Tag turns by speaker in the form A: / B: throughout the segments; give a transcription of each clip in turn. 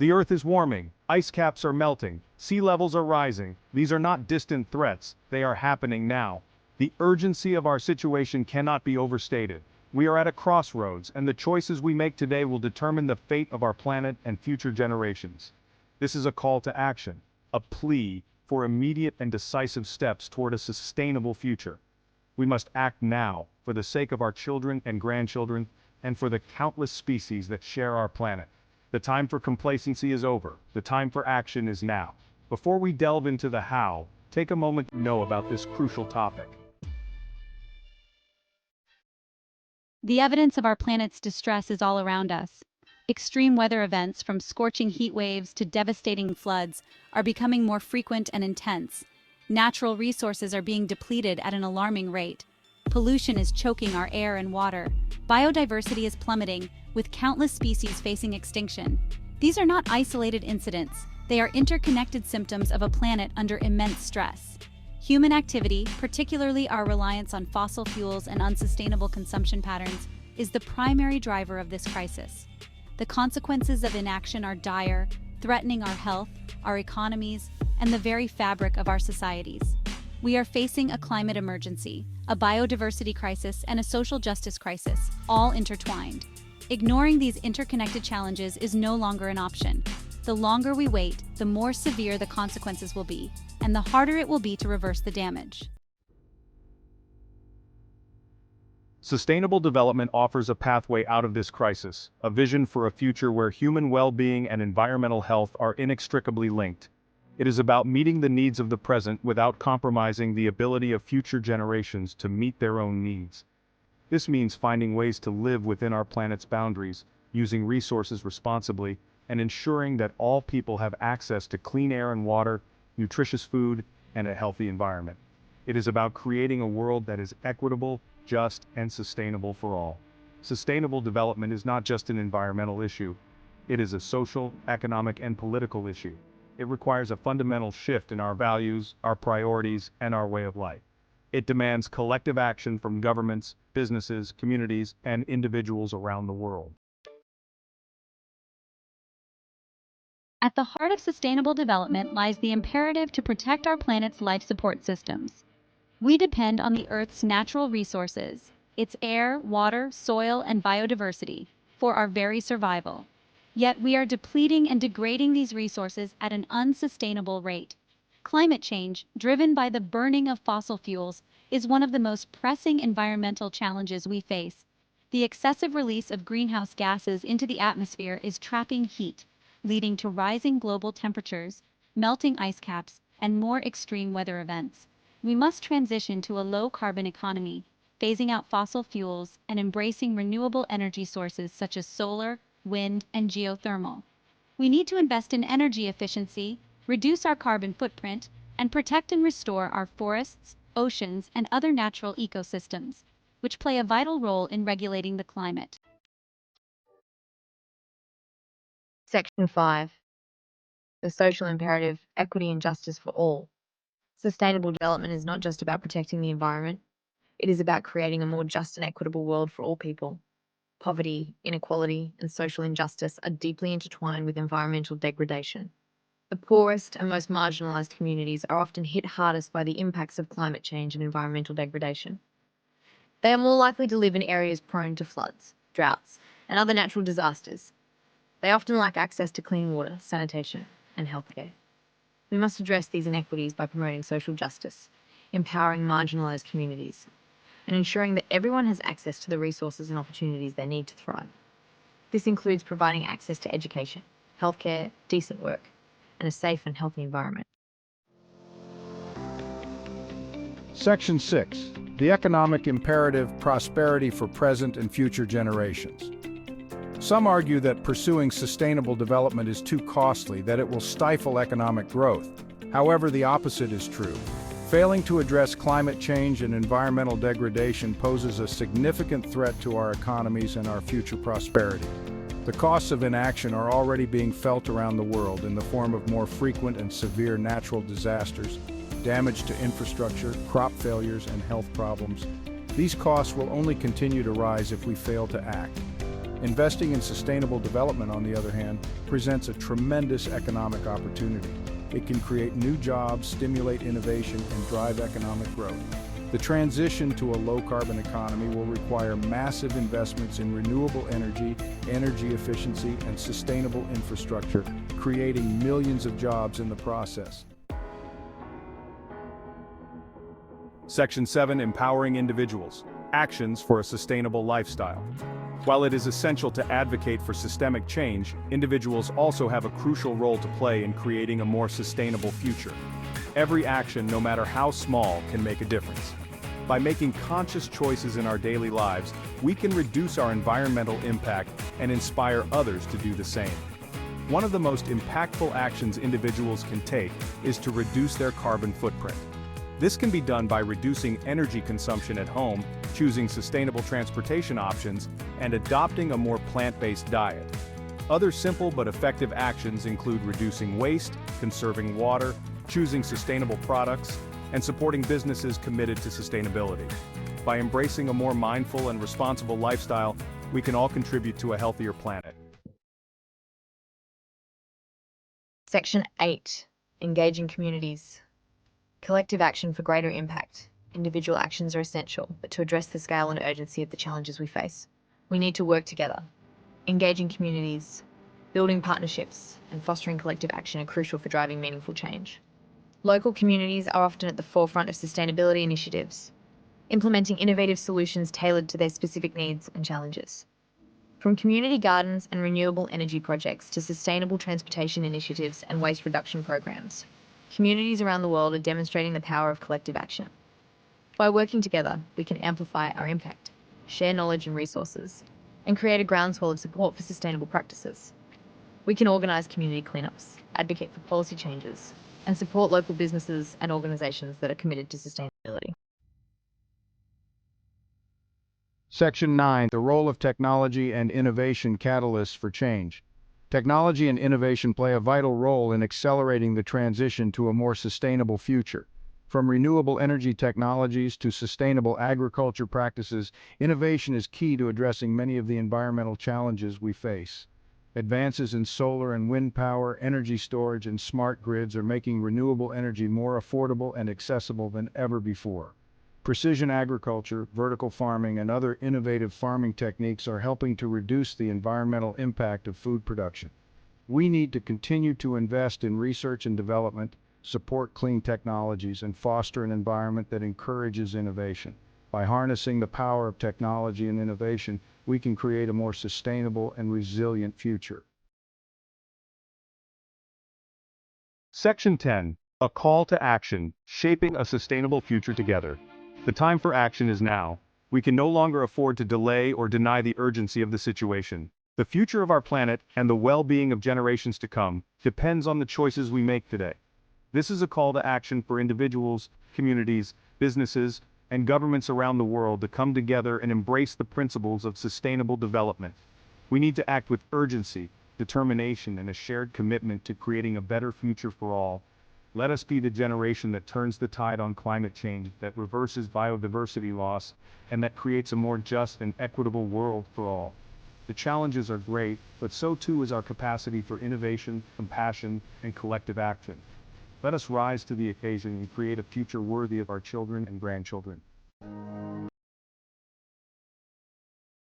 A: The Earth is warming, ice caps are melting, sea levels are rising. These are not distant threats, they are happening now. The urgency of our situation cannot be overstated. We are at a crossroads, and the choices we make today will determine the fate of our planet and future generations. This is a call to action, a plea for immediate and decisive steps toward a sustainable future. We must act now, for the sake of our children and grandchildren, and for the countless species that share our planet. The time for complacency is over. The time for action is now. Before we delve into the how, take a moment to know about this crucial topic.
B: The evidence of our planet's distress is all around us. Extreme weather events, from scorching heat waves to devastating floods, are becoming more frequent and intense. Natural resources are being depleted at an alarming rate. Pollution is choking our air and water. Biodiversity is plummeting, with countless species facing extinction. These are not isolated incidents. They are interconnected symptoms of a planet under immense stress. Human activity, particularly our reliance on fossil fuels and unsustainable consumption patterns, is the primary driver of this crisis. The consequences of inaction are dire, threatening our health, our economies, and the very fabric of our societies. We are facing a climate emergency, a biodiversity crisis, and a social justice crisis, all intertwined. Ignoring these interconnected challenges is no longer an option. The longer we wait, the more severe the consequences will be, and the harder it will be to reverse the damage.
A: Sustainable development offers a pathway out of this crisis, a vision for a future where human well-being and environmental health are inextricably linked. It is about meeting the needs of the present without compromising the ability of future generations to meet their own needs. This means finding ways to live within our planet's boundaries, using resources responsibly, and ensuring that all people have access to clean air and water, nutritious food, and a healthy environment. It is about creating a world that is equitable, just, and sustainable for all. Sustainable development is not just an environmental issue. It is a social, economic, and political issue. It requires a fundamental shift in our values, our priorities, and our way of life. It demands collective action from governments, businesses, communities, and individuals around the world.
B: At the heart of sustainable development lies the imperative to protect our planet's life support systems. We depend on the Earth's natural resources, its air, water, soil, and biodiversity, for our very survival. Yet we are depleting and degrading these resources at an unsustainable rate. Climate change, driven by the burning of fossil fuels, is one of the most pressing environmental challenges we face. The excessive release of greenhouse gases into the atmosphere is trapping heat, leading to rising global temperatures, melting ice caps, and more extreme weather events. We must transition to a low-carbon economy, phasing out fossil fuels and embracing renewable energy sources such as solar, wind, and geothermal. We need to invest in energy efficiency, reduce our carbon footprint, and protect and restore our forests, oceans, and other natural ecosystems, which play a vital role in regulating the climate.
C: Section 5. The social imperative, equity and justice for all. Sustainable development is not just about protecting the environment, it is about creating a more just and equitable world for all people. Poverty, inequality, and social injustice are deeply intertwined with environmental degradation. The poorest and most marginalized communities are often hit hardest by the impacts of climate change and environmental degradation. They are more likely to live in areas prone to floods, droughts, and other natural disasters. They often lack access to clean water, sanitation, and healthcare. We must address these inequities by promoting social justice, empowering marginalized communities, and ensuring that everyone has access to the resources and opportunities they need to thrive. This includes providing access to education, healthcare, decent work, and a safe and healthy environment.
D: Section 6. The economic imperative, prosperity for present and future generations. Some argue that pursuing sustainable development is too costly, that it will stifle economic growth. However, the opposite is true. Failing to address climate change and environmental degradation poses a significant threat to our economies and our future prosperity. The costs of inaction are already being felt around the world in the form of more frequent and severe natural disasters, damage to infrastructure, crop failures, and health problems. These costs will only continue to rise if we fail to act. Investing in sustainable development, on the other hand, presents a tremendous economic opportunity. It can create new jobs, stimulate innovation, and drive economic growth. The transition to a low-carbon economy will require massive investments in renewable energy, energy efficiency, and sustainable infrastructure, creating millions of jobs in the process.
A: Section 7. Empowering individuals. Actions for a sustainable lifestyle. While it is essential to advocate for systemic change, individuals also have a crucial role to play in creating a more sustainable future. Every action, no matter how small, can make a difference. By making conscious choices in our daily lives, we can reduce our environmental impact and inspire others to do the same. One of the most impactful actions individuals can take is to reduce their carbon footprint. This can be done by reducing energy consumption at home, choosing sustainable transportation options, and adopting a more plant-based diet. Other simple but effective actions include reducing waste, conserving water, choosing sustainable products, and supporting businesses committed to sustainability. By embracing a more mindful and responsible lifestyle, we can all contribute to a healthier planet.
C: Section 8. Engaging communities. Collective action for greater impact. Individual actions are essential, but to address the scale and urgency of the challenges we face, we need to work together. Engaging communities, building partnerships, and fostering collective action are crucial for driving meaningful change. Local communities are often at the forefront of sustainability initiatives, implementing innovative solutions tailored to their specific needs and challenges. From community gardens and renewable energy projects to sustainable transportation initiatives and waste reduction programs, communities around the world are demonstrating the power of collective action. By working together, we can amplify our impact, share knowledge and resources, and create a groundswell of support for sustainable practices. We can organise community cleanups, advocate for policy changes, and support local businesses and organisations that are committed to sustainability.
D: Section 9. The role of technology and innovation catalysts for change. Technology and innovation play a vital role in accelerating the transition to a more sustainable future. From renewable energy technologies to sustainable agriculture practices, innovation is key to addressing many of the environmental challenges we face. Advances in solar and wind power, energy storage, and smart grids are making renewable energy more affordable and accessible than ever before. Precision agriculture, vertical farming, and other innovative farming techniques are helping to reduce the environmental impact of food production. We need to continue to invest in research and development, support clean technologies, and foster an environment that encourages innovation. By harnessing the power of technology and innovation, we can create a more sustainable and resilient future.
A: Section 10. A call to action, shaping a sustainable future together. The time for action is now. We can no longer afford to delay or deny the urgency of the situation. The future of our planet and the well-being of generations to come depends on the choices we make today. This is a call to action for individuals, communities, businesses, and governments around the world to come together and embrace the principles of sustainable development. We need to act with urgency, determination, and a shared commitment to creating a better future for all. Let us be the generation that turns the tide on climate change, that reverses biodiversity loss, and that creates a more just and equitable world for all. The challenges are great, but so too is our capacity for innovation, compassion, and collective action. Let us rise to the occasion and create a future worthy of our children and grandchildren.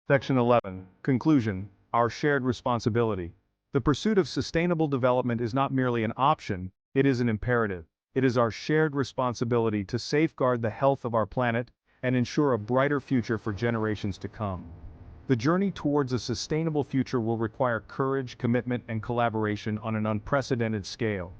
A: Section 11. Conclusion. Our shared responsibility. The pursuit of sustainable development is not merely an option, it is an imperative. It is our shared responsibility to safeguard the health of our planet and ensure a brighter future for generations to come. The journey towards a sustainable future will require courage, commitment, and collaboration on an unprecedented scale.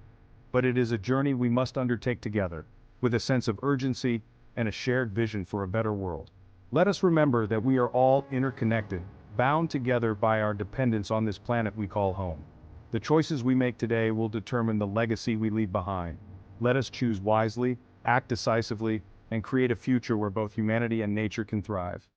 A: But it is a journey we must undertake together, with a sense of urgency and a shared vision for a better world. Let us remember that we are all interconnected, bound together by our dependence on this planet we call home. The choices we make today will determine the legacy we leave behind. Let us choose wisely, act decisively, and create a future where both humanity and nature can thrive.